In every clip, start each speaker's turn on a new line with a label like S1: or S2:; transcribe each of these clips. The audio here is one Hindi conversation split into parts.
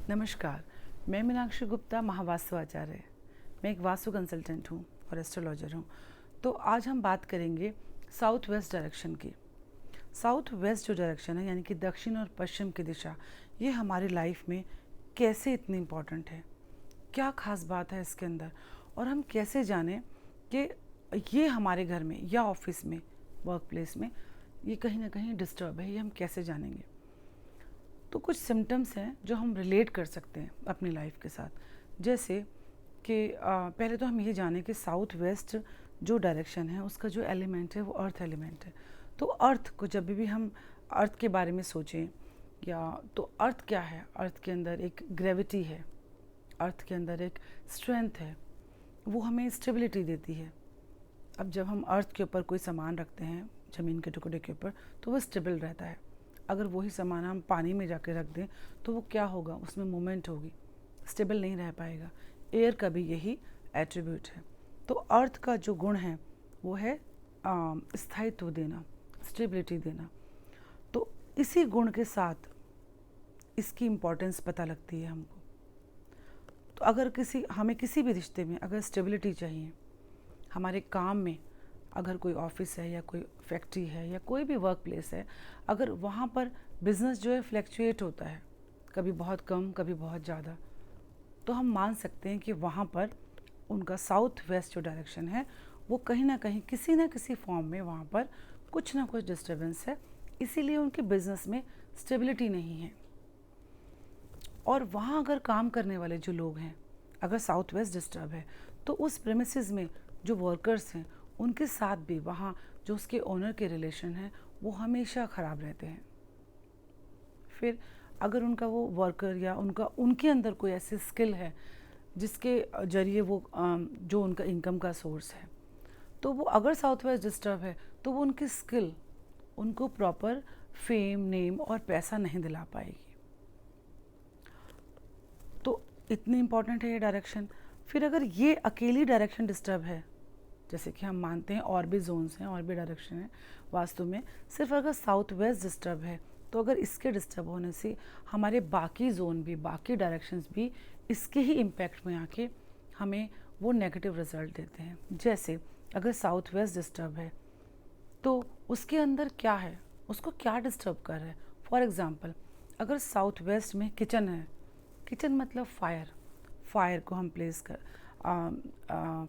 S1: नमस्कार, मैं मीनाक्षी गुप्ता महावास्तु आचार्य। मैं एक वास्तु कंसल्टेंट हूँ और एस्ट्रोलॉजर हूँ। तो आज हम बात करेंगे साउथ वेस्ट डायरेक्शन की। साउथ वेस्ट जो डायरेक्शन है यानी कि दक्षिण और पश्चिम की दिशा, ये हमारी लाइफ में कैसे इतनी इम्पॉर्टेंट है, क्या खास बात है इसके अंदर, और हम कैसे जानें कि ये हमारे घर में या ऑफिस में, वर्क प्लेस में ये कहीं ना कहीं डिस्टर्ब है, ये हम कैसे जानेंगे। तो कुछ सिम्टम्स हैं जो हम रिलेट कर सकते हैं अपनी लाइफ के साथ। जैसे कि पहले तो हम ये जानें कि साउथ वेस्ट जो डायरेक्शन है उसका जो एलिमेंट है वो अर्थ एलिमेंट है। तो अर्थ को जब भी हम अर्थ के बारे में सोचें या तो अर्थ क्या है, अर्थ के अंदर एक ग्रेविटी है, अर्थ के अंदर एक स्ट्रेंथ है, वो हमें स्टेबिलिटी देती है। अब जब हम अर्थ के ऊपर कोई सामान रखते हैं, ज़मीन के टुकड़े के ऊपर, तो वो स्टेबल रहता है। अगर वही सामान हम पानी में जाके रख दें तो वो क्या होगा, उसमें मूवमेंट होगी, स्टेबल नहीं रह पाएगा। एयर का भी यही एट्रीब्यूट है। तो अर्थ का जो गुण है वो है स्थायित्व देना, स्टेबिलिटी देना। तो इसी गुण के साथ इसकी इम्पोर्टेंस पता लगती है हमको। तो अगर हमें किसी भी रिश्ते में अगर स्टेबिलिटी चाहिए, हमारे काम में, अगर कोई ऑफिस है या कोई फैक्ट्री है या कोई भी वर्क प्लेस है, अगर वहाँ पर बिजनेस जो है फ्लैक्चुएट होता है, कभी बहुत कम कभी बहुत ज़्यादा, तो हम मान सकते हैं कि वहाँ पर उनका साउथ वेस्ट जो डायरेक्शन है वो कहीं ना कहीं किसी ना किसी फॉर्म में वहाँ पर कुछ ना कुछ डिस्टर्बेंस है, इसीलिए उनके बिजनेस में स्टेबिलिटी नहीं है। और वहाँ अगर काम करने वाले जो लोग हैं, अगर साउथ वेस्ट डिस्टर्ब है तो उस प्रेमिसेस में जो वर्कर्स हैं उनके साथ भी वहाँ जो उसके ओनर के रिलेशन हैं वो हमेशा ख़राब रहते हैं। फिर अगर उनका वो वर्कर या उनके अंदर कोई ऐसी स्किल है जिसके जरिए वो जो उनका इनकम का सोर्स है, तो वो अगर साउथ वेस्ट डिस्टर्ब है तो वो उनकी स्किल उनको प्रॉपर फेम, नेम और पैसा नहीं दिला पाएगी। तो इतनी इम्पॉर्टेंट है ये डायरेक्शन। फिर अगर ये अकेली डायरेक्शन डिस्टर्ब है, जैसे कि हम मानते हैं और भी जोन्स हैं और भी डायरेक्शन है वास्तु में, सिर्फ अगर साउथ वेस्ट डिस्टर्ब है तो अगर इसके डिस्टर्ब होने से हमारे बाकी जोन भी, बाकी डायरेक्शंस भी इसके ही इम्पैक्ट में आके हमें वो नेगेटिव रिजल्ट देते हैं। जैसे अगर साउथ वेस्ट डिस्टर्ब है तो उसके अंदर क्या है, उसको क्या डिस्टर्ब कर रहा है। फॉर एग्ज़ाम्पल, अगर साउथ वेस्ट में किचन है, किचन मतलब फायर, फायर को हम प्लेस कर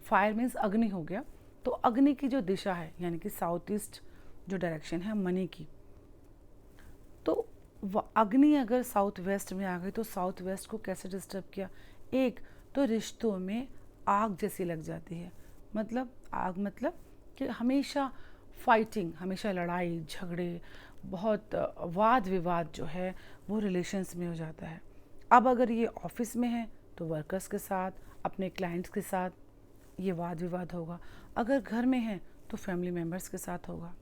S1: फायर मीन्स अग्नि हो गया। तो अग्नि की जो दिशा है यानी कि साउथ ईस्ट जो डायरेक्शन है मनी की, तो अग्नि अगर साउथ वेस्ट में आ गई तो साउथ वेस्ट को कैसे डिस्टर्ब किया। एक तो रिश्तों में आग जैसी लग जाती है, मतलब आग मतलब कि हमेशा फाइटिंग, हमेशा लड़ाई झगड़े, बहुत वाद विवाद जो है वो रिलेशंस में हो जाता है। अब अगर ये ऑफिस में है तो वर्कर्स के साथ, अपने क्लाइंट्स के साथ ये वाद विवाद होगा। अगर घर में है तो फैमिली मेम्बर्स के साथ होगा।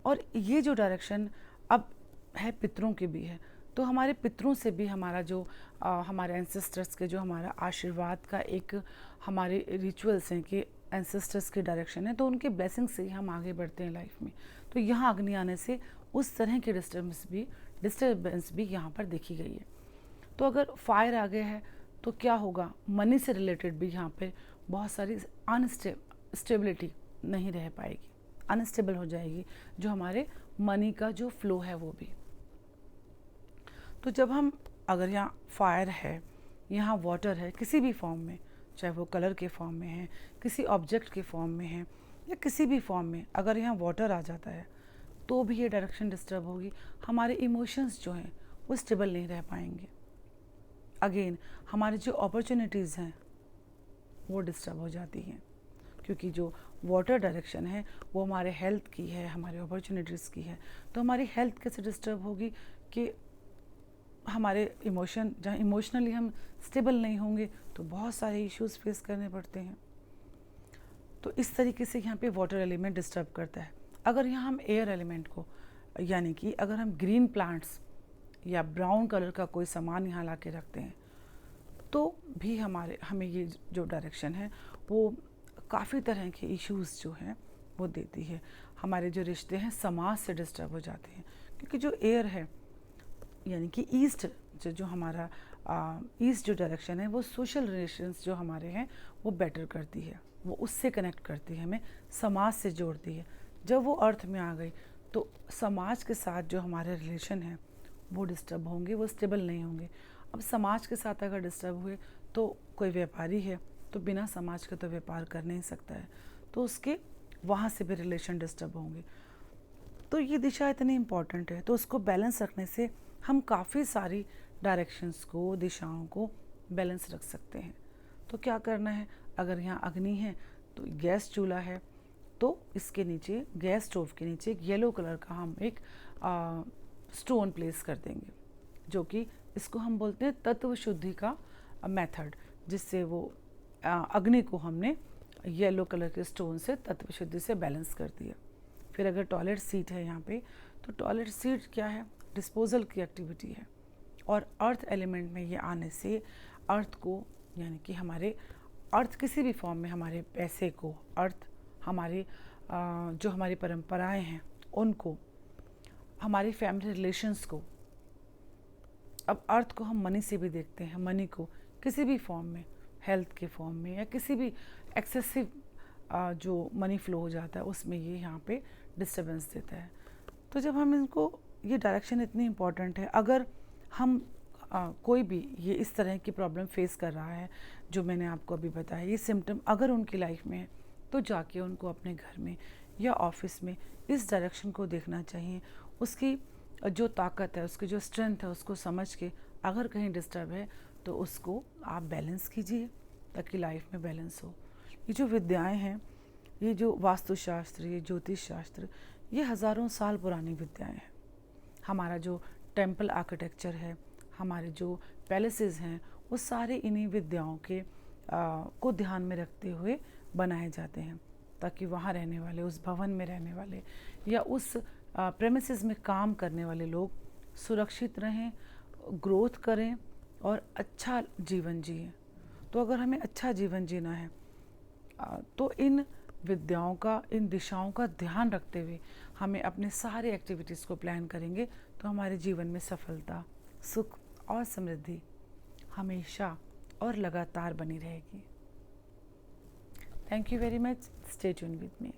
S1: और ये जो डायरेक्शन अब है पितरों की भी है, तो हमारे पितरों से भी हमारा जो हमारे एंसेस्टर्स के जो हमारा आशीर्वाद का एक हमारे रिचुअल्स हैं कि एंसेस्टर्स की डायरेक्शन है, तो उनके ब्लेसिंग से ही हम आगे बढ़ते हैं लाइफ में। तो यहाँ अग्नि आने से उस तरह की डिस्टर्बेंस भी यहाँ पर देखी गई है। तो अगर फायर आ गया है तो क्या होगा, मनी से रिलेटेड भी यहाँ पे बहुत सारी स्टेबिलिटी नहीं रह पाएगी, अनस्टेबल हो जाएगी जो हमारे मनी का जो फ्लो है वो भी। तो जब हम अगर यहाँ फायर है, यहाँ वाटर है किसी भी फॉर्म में, चाहे वो कलर के फॉर्म में है, किसी ऑब्जेक्ट के फॉर्म में है या किसी भी फॉर्म में, अगर यहाँ वाटर आ जाता है तो भी ये डायरेक्शन डिस्टर्ब होगी। हमारे इमोशंस जो हैं वो स्टेबल नहीं रह पाएंगे। अगेन हमारी जो अपॉर्चुनिटीज़ हैं वो डिस्टर्ब हो जाती हैं, क्योंकि जो वाटर डायरेक्शन है वो हमारे हेल्थ की है, हमारे अपॉर्चुनिटीज़ की है। तो हमारी हेल्थ कैसे डिस्टर्ब होगी कि हमारे इमोशन, जहाँ इमोशनली हम स्टेबल नहीं होंगे तो बहुत सारे इश्यूज फेस करने पड़ते हैं। तो इस तरीके से यहाँ पे वाटर एलिमेंट डिस्टर्ब करता है। अगर यहाँ हम एयर एलिमेंट को, यानी कि अगर हम ग्रीन प्लांट्स या ब्राउन कलर का कोई सामान यहाँ ला के रखते हैं तो भी हमें ये जो डायरेक्शन है वो काफ़ी तरह के इश्यूज़ जो हैं वो देती है। हमारे जो रिश्ते हैं समाज से डिस्टर्ब हो जाते हैं, क्योंकि जो एयर है यानी कि ईस्ट जो हमारा ईस्ट जो डायरेक्शन है वो सोशल रिलेशंस जो हमारे हैं वो बेटर करती है, वो उससे कनेक्ट करती है, हमें समाज से जोड़ती है। जब वो अर्थ में आ गई तो समाज के साथ जो हमारे रिलेशन हैं वो डिस्टर्ब होंगे, वो स्टेबल नहीं होंगे। अब समाज के साथ अगर डिस्टर्ब हुए तो कोई व्यापारी है तो बिना समाज के तो व्यापार कर नहीं सकता है, तो उसके वहाँ से भी रिलेशन डिस्टर्ब होंगे। तो ये दिशा इतनी इम्पॉर्टेंट है, तो उसको बैलेंस रखने से हम काफ़ी सारी डायरेक्शंस को, दिशाओं को बैलेंस रख सकते हैं। तो क्या करना है, अगर यहाँ अग्नि है तो गैस चूल्हा है तो इसके नीचे, गैस स्टोव के नीचे एक येलो कलर का हम एक स्टोन प्लेस कर देंगे, जो कि इसको हम बोलते हैं तत्व शुद्धि का मेथड, जिससे वो अग्नि को हमने येलो कलर के स्टोन से तत्व शुद्धि से बैलेंस कर दिया। फिर अगर टॉयलेट सीट है यहाँ पे, तो टॉयलेट सीट क्या है, डिस्पोजल की एक्टिविटी है, और अर्थ एलिमेंट में ये आने से अर्थ को, यानी कि हमारे अर्थ किसी भी फॉर्म में, हमारे पैसे को, अर्थ हमारे जो हमारी परंपराएं हैं उनको, हमारी फैमिली रिलेशंस को, अब अर्थ को हम मनी से भी देखते हैं, मनी को किसी भी फॉर्म में, हेल्थ के फॉर्म में या किसी भी एक्सेसिव जो मनी फ्लो हो जाता है उसमें ये यहाँ पे डिस्टर्बेंस देता है। तो जब हम इनको, ये डायरेक्शन इतनी इम्पॉर्टेंट है, अगर हम कोई भी ये इस तरह की प्रॉब्लम फेस कर रहा है जो मैंने आपको अभी बताया, ये सिम्टम अगर उनकी लाइफ में है तो जाके उनको अपने घर में या ऑफिस में इस डायरेक्शन को देखना चाहिए। उसकी जो ताकत है, उसकी जो स्ट्रेंथ है, उसको समझ के अगर कहीं डिस्टर्ब है तो उसको आप बैलेंस कीजिए ताकि लाइफ में बैलेंस हो। ये जो विद्याएं हैं, ये जो वास्तुशास्त्र, ये ज्योतिष शास्त्र, ये हज़ारों साल पुरानी विद्याएं हैं। हमारा जो टेम्पल आर्किटेक्चर है, हमारे जो पैलेसेस हैं, वो सारे इन्हीं विद्याओं के को ध्यान में रखते हुए बनाए जाते हैं, ताकि वहाँ रहने वाले, उस भवन में रहने वाले या उस प्रेमिसेस में काम करने वाले लोग सुरक्षित रहें, ग्रोथ करें और अच्छा जीवन जिएं। तो अगर हमें अच्छा जीवन जीना है तो इन विद्याओं का, इन दिशाओं का ध्यान रखते हुए हमें अपने सारे एक्टिविटीज़ को प्लान करेंगे तो हमारे जीवन में सफलता, सुख और समृद्धि हमेशा और लगातार बनी रहेगी। Thank you very much, stay tune with me.